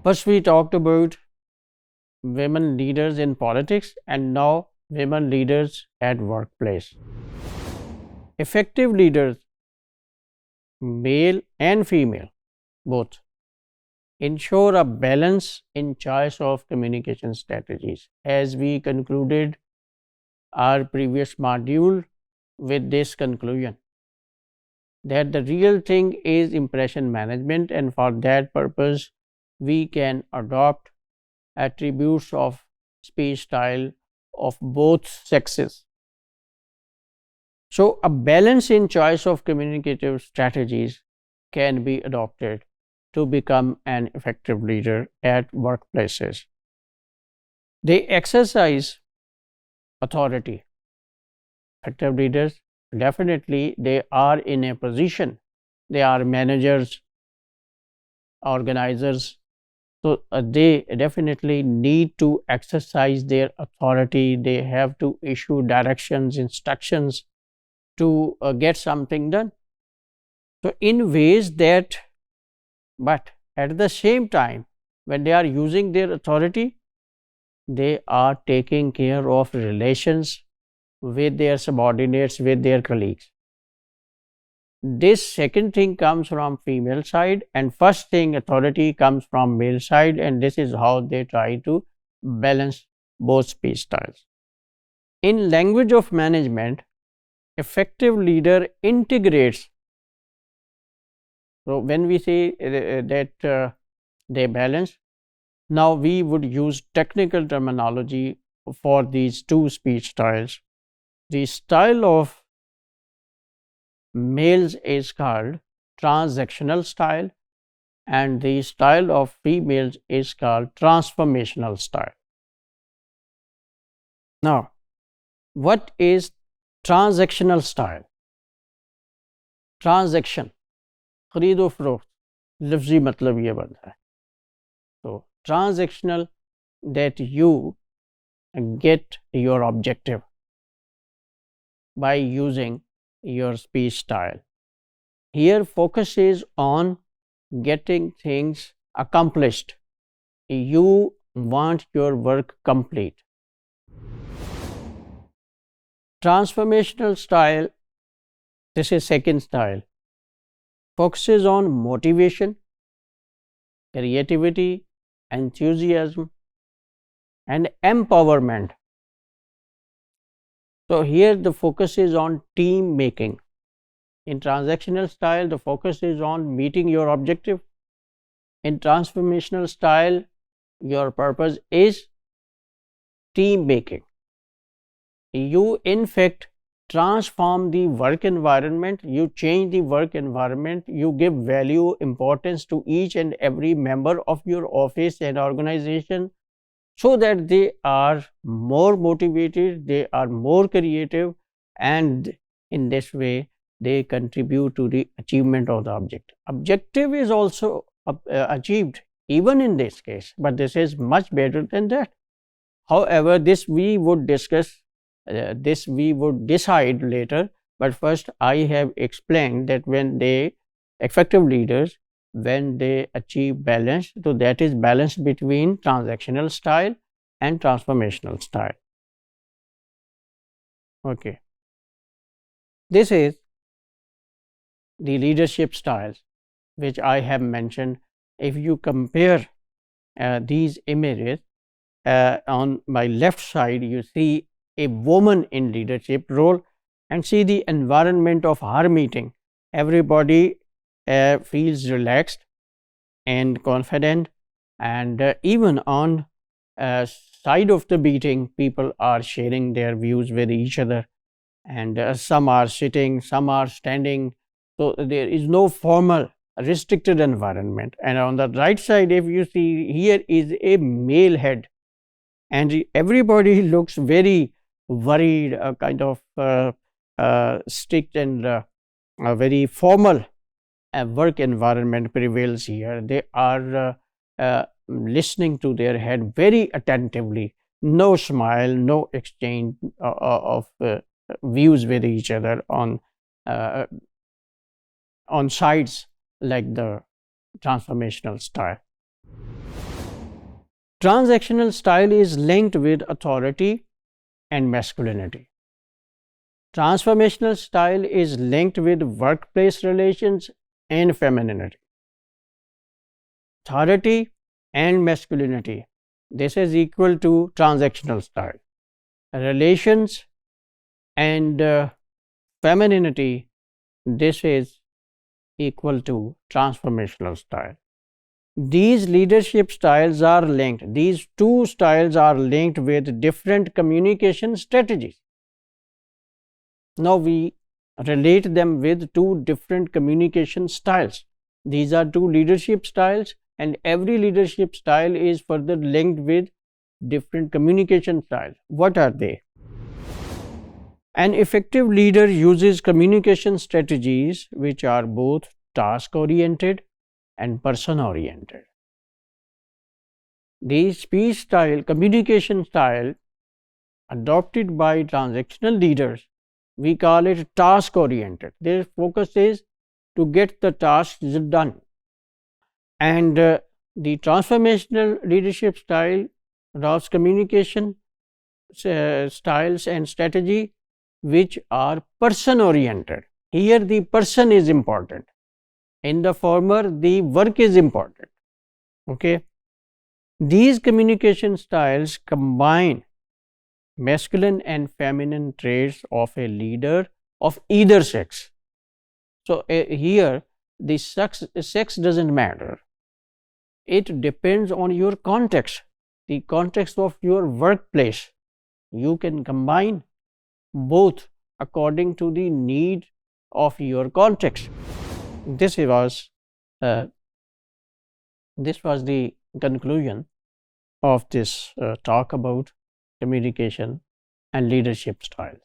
First, we talked about women leaders in politics, and now women leaders at workplace. Effective leaders, male and female, both, ensure a balance in choice of communication strategies. As we concluded our previous module with this conclusion, that the real thing is impression management, and for that purpose we can adopt attributes of speech style of both sexes. So a balance in choice of communicative strategies can be adopted to become an effective leader at workplaces. They exercise authority. Effective leaders, definitely they are in a position, they are managers, organizers, so they definitely need to exercise their authority. They have to issue directions, instructions to get something done. So in ways that, but at the same time, when they are using their authority, they are taking care of relations with their subordinates, with their colleagues. This second thing comes from female side, and first thing, authority, comes from male side, and this is how they try to balance both speech styles. In language of management, effective leader integrates. So when we say that they balance, now we would use technical terminology for these two speech styles. The style of males is called transactional style, and the style of females is called transformational style. Now, what is transactional style? Transaction, खरीदो फरोख्त, लफ्जी मतलब ये बनता है. So transactional, that you get your objective by using your speech style. Here focus is on getting things accomplished. You want your work complete. Transformational style, this is second style, focuses on motivation, creativity, enthusiasm, and empowerment. So here the focus is on team making. In transactional style, the focus is on meeting your objective. In transformational style, your purpose is team making. You in fact transform the work environment, you change the work environment, you give value, importance to each and every member of your office and organization, so that they are more motivated, they are more creative, and in this way they contribute to the achievement of the objective. Objective is also achieved even in this case, but this is much better than that. However, this we would discuss, this we would decide later, but first I have explained that when they, effective leaders, when they achieve balance, so that is balance between transactional style and transformational style. Okay, this is the leadership styles which I have mentioned. If you compare these images, on my left side you see a woman in leadership role, and see the environment of her meeting. Everybody feels relaxed and confident, and even on side of the meeting, people are sharing their views with each other, and some are sitting, some are standing, so there is no formal restricted environment. And on the right side, if you see, here is a male head, and everybody looks very worried, kind of strict, and a very formal work environment prevails here. They are listening to their head very attentively, no smile, no exchange of views with each other on sides like the transformational style. Transactional style is linked with authority and masculinity. Transformational style is linked with workplace relations and femininity. Authority and masculinity, this is equal to transactional style. Relations and femininity, this is equal to transformational style. These leadership styles are linked. These two styles are linked with different communication strategies. Now we relate them with two different communication styles. These are two leadership styles, and every leadership style is further linked with different communication styles. What are they? An effective leader uses communication strategies which are both task oriented and person oriented. The speech style, communication style adopted by transactional leaders, we call it task oriented. Their focus is to get the tasks done. And the transformational leadership style adopts communication styles and strategy which are person oriented. Here the person is important. In the former, the work is important. Okay. These communication styles combine masculine and feminine traits of a leader of either sex. So here the sex doesn't matter. It depends on your context, the context of your workplace. You can combine both according to the need of your context. This was the conclusion of this talk about communication and leadership style.